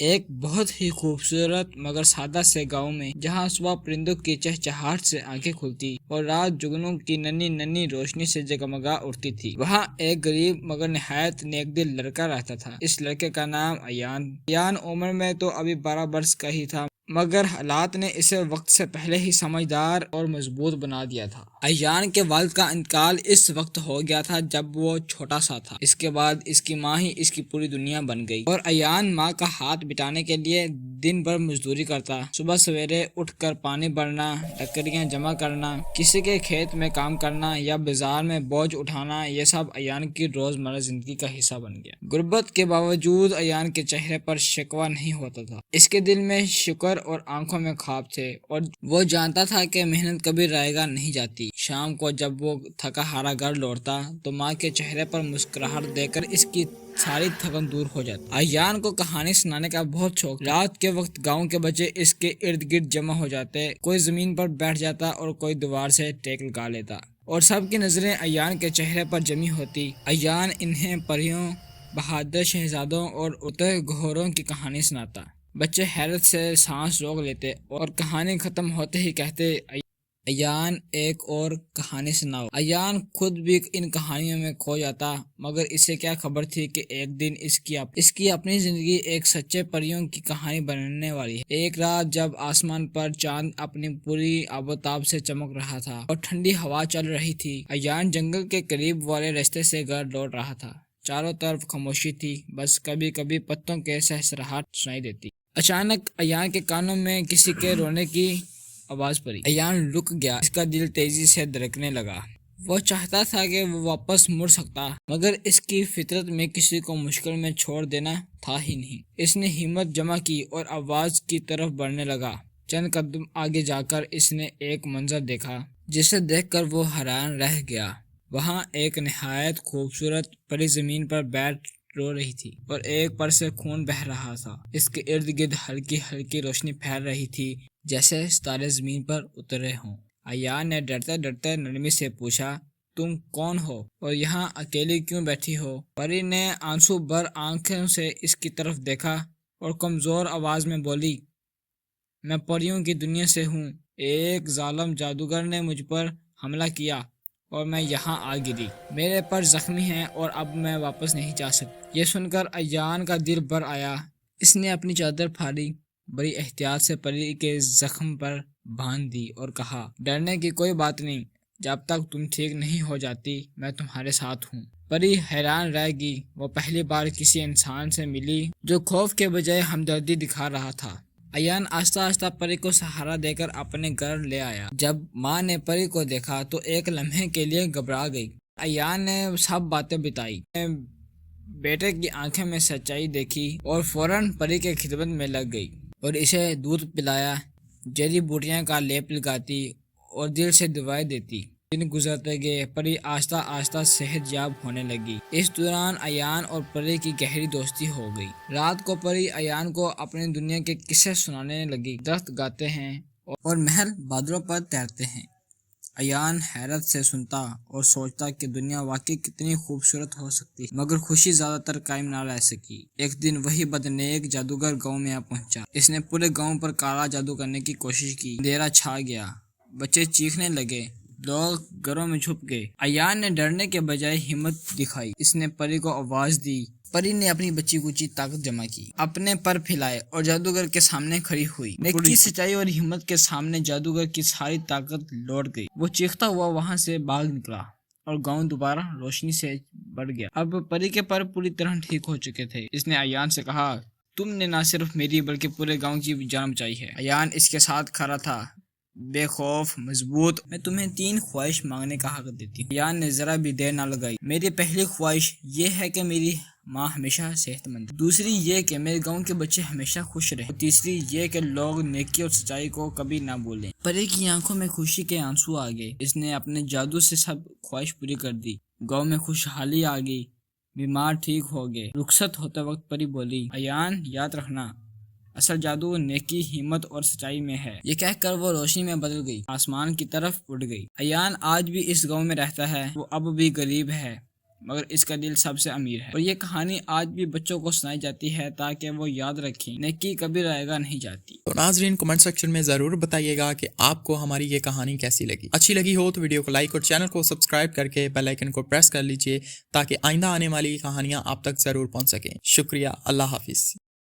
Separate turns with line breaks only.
ایک بہت ہی خوبصورت مگر سادہ سے گاؤں میں، جہاں صبح پرندوں کی چہچہاہٹ سے آنکھیں کھلتی اور رات جگنوں کی ننھی ننھی روشنی سے جگمگا اٹھتی تھی، وہاں ایک غریب مگر نہایت نیک دل لڑکا رہتا تھا۔ اس لڑکے کا نام ایان عمر میں تو ابھی 12 برس کا ہی تھا، مگر حالات نے اسے وقت سے پہلے ہی سمجھدار اور مضبوط بنا دیا تھا۔ ایان کے والد کا انتقال اس وقت ہو گیا تھا جب وہ چھوٹا سا تھا۔ اس کے بعد اس کی ماں ہی اس کی پوری دنیا بن گئی، اور ایان ماں کا ہاتھ بٹانے کے لیے دن بھر مزدوری کرتا۔ صبح سویرے اٹھ کر پانی بھرنا، لکڑیاں جمع کرنا، کسی کے کھیت میں کام کرنا یا بازار میں بوجھ اٹھانا، یہ سب ایان کی روزمرہ زندگی کا حصہ بن گیا۔ غربت کے باوجود ایان کے چہرے پر شکوہ نہیں ہوتا تھا۔ اس کے دل میں شکر اور آنکھوں میں خواب تھے، اور وہ جانتا تھا کہ محنت کبھی رائے گا نہیں جاتی۔ شام کو جب وہ تھکا ہارا گھر لوٹتا تو ماں کے چہرے پر مسکراہٹ دیکھ کر اس کی ساری تھکن دور ہو جاتی۔ ایان کو کہانی سنانے کا بہت شوق۔ رات کے وقت گاؤں کے بچے اس کے ارد گرد جمع ہو جاتے، کوئی زمین پر بیٹھ جاتا اور کوئی دیوار سے ٹیک لگا لیتا، اور سب کی نظریں ایان کے چہرے پر جمی ہوتی۔ ایان انہیں پریوں، بہادر شہزادوں اور اڑتے گھوڑوں کی کہانی سناتا۔ بچے حیرت سے سانس روک لیتے اور کہانی ختم ہوتے ہی کہتے، ایان ایک اور کہانی سناؤ۔ ایان خود بھی ان کہانیوں میں کھو جاتا، مگر اسے کیا خبر تھی کہ ایک دن اس کی اپنی زندگی ایک سچے پریوں کی کہانی بننے والی ہے۔ ایک رات جب آسمان پر چاند اپنی پوری آبوتاب سے چمک رہا تھا اور ٹھنڈی ہوا چل رہی تھی، ایان جنگل کے قریب والے راستے سے گھر لوٹ رہا تھا۔ چاروں طرف خاموشی تھی، بس کبھی کبھی پتوں کے سہسراہٹ سنائی دیتی۔ اچانک ایان کے کانوں میں کسی کے رونے کی آواز پڑی۔ ایان رک گیا، اس کا دل تیزی سے دھڑکنے لگا۔ وہ چاہتا تھا کہ وہ واپس مڑ سکتا، مگر اس کی فطرت میں کسی کو مشکل میں چھوڑ دینا تھا ہی نہیں۔ اس نے ہمت جمع کی اور آواز کی طرف بڑھنے لگا۔ چند قدم آگے جا کر اس نے ایک منظر دیکھا جسے دیکھ کر وہ حیران رہ گیا۔ وہاں ایک نہایت خوبصورت پری زمین پر بیٹھ رو رہی تھی، اور ایک پر سے خون بہہ رہا تھا۔ اس کے ارد گرد ہلکی ہلکی روشنی پھیل رہی تھی، جیسے ستارے زمین پر اترے ہوں۔ ایان نے ڈرتے ڈرتے نرمی سے پوچھا، تم کون ہو اور یہاں اکیلی کیوں بیٹھی ہو؟ پری نے آنسو بھر آنکھوں سے اس کی طرف دیکھا اور کمزور آواز میں بولی، میں پریوں کی دنیا سے ہوں۔ ایک ظالم جادوگر نے مجھ پر حملہ کیا اور میں یہاں آ گری۔ میرے پر زخمی ہیں اور اب میں واپس نہیں جا سکتی۔ یہ سن کر ایان کا دل بھر آیا۔ اس نے اپنی چادر پھاڑی، بڑی احتیاط سے پری کے زخم پر باندھ دی اور کہا، ڈرنے کی کوئی بات نہیں، جب تک تم ٹھیک نہیں ہو جاتی میں تمہارے ساتھ ہوں۔ پری حیران رہ گئی۔ وہ پہلی بار کسی انسان سے ملی جو خوف کے بجائے ہمدردی دکھا رہا تھا۔ ایان آہستہ آہستہ پری کو سہارا دے کر اپنے گھر لے آیا۔ جب ماں نے پری کو دیکھا تو ایک لمحے کے لیے گھبرا گئی۔ ایان نے سب باتیں بتائی، بیٹے کی آنکھوں میں سچائی دیکھی اور فوراً پری کے خدمت میں لگ گئی اور اسے دودھ پلایا، جڑی بوٹیاں کا لیپ لگاتی اور دل سے دعائیں دیتی۔ دن گزرتے گئے، پری آہستہ آہستہ صحت یاب ہونے لگی۔ اس دوران ایان اور پری کی گہری دوستی ہو گئی۔ رات کو پری ایان کو اپنی دنیا کے قصے سنانے لگی۔ درخت گاتے ہیں اور محل بادلوں پر تیرتے ہیں۔ ایان حیرت سے سنتا اور سوچتا کہ دنیا واقعی کتنی خوبصورت ہو سکتی ہے، مگر خوشی زیادہ تر قائم نہ رہ سکی۔ ایک دن وہی بدنیک جادوگر گاؤں میں آ پہنچا۔ اس نے پورے گاؤں پر کالا جادو کرنے کی کوشش کی۔ اندھیرا چھا گیا، بچے چیخنے لگے، لوگ گھروں میں چھپ گئے۔ ایان نے ڈرنے کے بجائے ہمت دکھائی۔ اس نے پری کو آواز دی۔ پری نے اپنی بچی کچی طاقت جمع کی، اپنے پر پھیلائے اور جادوگر کے سامنے کھڑی ہوئی۔ نیکی، سچائی اور ہمت کے سامنے جادوگر کی ساری طاقت لوٹ گئی۔ وہ چیختا ہوا وہاں سے بھاگ نکلا اور گاؤں دوبارہ روشنی سے بھر گیا۔ اب پری کے پر پوری طرح ٹھیک ہو چکے تھے۔ اس نے ایان سے کہا، تم نے نہ صرف میری بلکہ پورے گاؤں کی جان بچائی ہے۔ ایان اس کے ساتھ کھڑا تھا، بے خوف، مضبوط۔ میں تمہیں 3 خواہش مانگنے کا حق دیتی ہوں۔ ایان نے ذرا بھی دیر نہ لگائی۔ میری پہلی خواہش یہ ہے کہ میری ماں ہمیشہ صحت مند رہے، دوسری یہ کہ میرے گاؤں کے بچے ہمیشہ خوش رہیں، اور تیسری یہ کہ لوگ نیکی اور سچائی کو کبھی نہ بھولیں۔ پری کی آنکھوں میں خوشی کے آنسو آ گئے۔ اس نے اپنے جادو سے سب خواہش پوری کر دی۔ گاؤں میں خوشحالی آ گئی، بیمار ٹھیک ہو گئے۔ رخصت ہوتے وقت پری بولی، ایان یاد رکھنا، اصل جادو نیکی، ہمت اور سچائی میں ہے۔ یہ کہہ کر وہ روشنی میں بدل گئی، آسمان کی طرف اڑ گئی۔ ایان آج بھی اس گاؤں میں رہتا ہے۔ وہ اب بھی غریب ہے، مگر اس کا دل سب سے امیر ہے۔ اور یہ کہانی آج بھی بچوں کو سنائی جاتی ہے تاکہ وہ یاد رکھیں، نیکی کبھی رائے گا نہیں جاتی۔
تو ناظرین کمنٹ سیکشن میں ضرور بتائیے گا کہ آپ کو ہماری یہ کہانی کیسی لگی۔ اچھی لگی ہو تو ویڈیو کو لائک اور چینل کو سبسکرائب کر کے بیل آئیکن کو پریس کر لیجئے تاکہ آئندہ آنے والی کہانیاں آپ تک ضرور پہنچ سکیں۔ شکریہ، اللہ حافظ۔